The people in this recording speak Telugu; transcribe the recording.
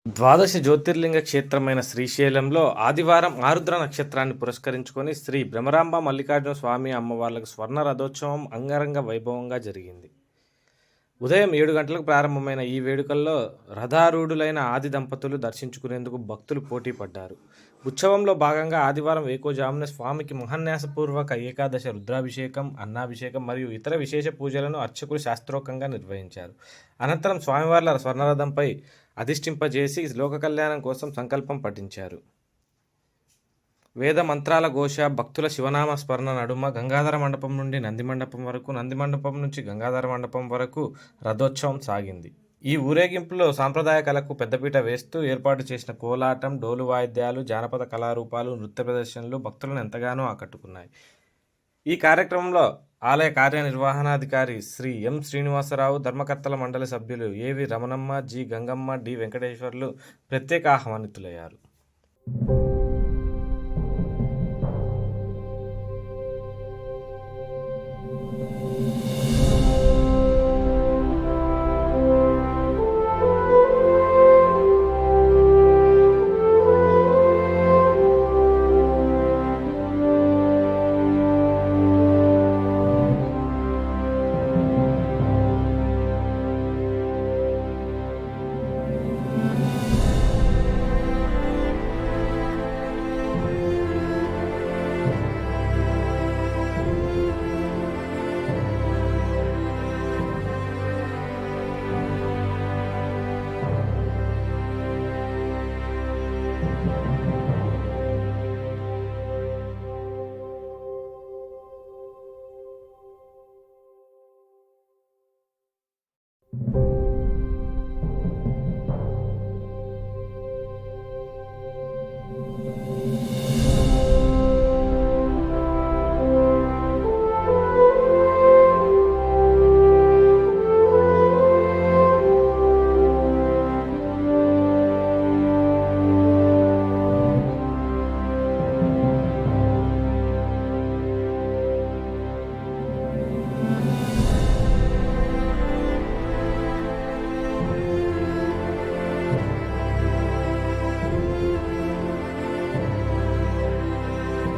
ద్వాదశ జ్యోతిర్లింగ క్షేత్రమైన శ్రీశైలంలో ఆదివారం ఆరుద్ర నక్షత్రాన్ని పురస్కరించుకొని శ్రీ భ్రమరాంబ మల్లికార్జున స్వామి అమ్మవార్లకు స్వర్ణ రథోత్సవం అంగరంగ వైభవంగా జరిగింది. ఉదయం 7 గంటలకు ప్రారంభమైన ఈ వేడుకల్లో రథారూఢులైన ఆది దంపతులు దర్శించుకునేందుకు భక్తులు పోటీ పడ్డారు. ఉత్సవంలో భాగంగా ఆదివారం వేకువజామున స్వామికి మహాన్యాసపూర్వక ఏకాదశ రుద్రాభిషేకం, అన్నాభిషేకం మరియు ఇతర విశేష పూజలను అర్చకులు శాస్త్రోక్తంగా నిర్వహించారు. అనంతరం స్వామివార్ల స్వర్ణరథంపై అధిష్ఠింపజేసి లోక కళ్యాణం కోసం సంకల్పం పఠించారు. వేద మంత్రాల ఘోష, భక్తుల శివనామ స్మరణ నడుమ గంగాధర మండపం నుండి నంది మండపం వరకు, నంది మండపం నుంచి గంగాధర మండపం వరకు రథోత్సవం సాగింది. ఈ ఊరేగింపులో సాంప్రదాయ కళకు పెద్దపీట వేస్తూ ఏర్పాటు చేసిన కోలాటం, డోలు వాయిద్యాలు, జానపద కళారూపాలు, నృత్య ప్రదర్శనలు భక్తులను ఎంతగానో ఆకట్టుకున్నాయి. ఈ కార్యక్రమంలో ఆలయ కార్యనిర్వహణాధికారి శ్రీ ఎం శ్రీనివాసరావు, ధర్మకర్తల మండలి సభ్యులు ఏవి రమణమ్మ, జి గంగమ్మ, డి వెంకటేశ్వర్లు ప్రత్యేక ఆహ్వానితులయ్యారు.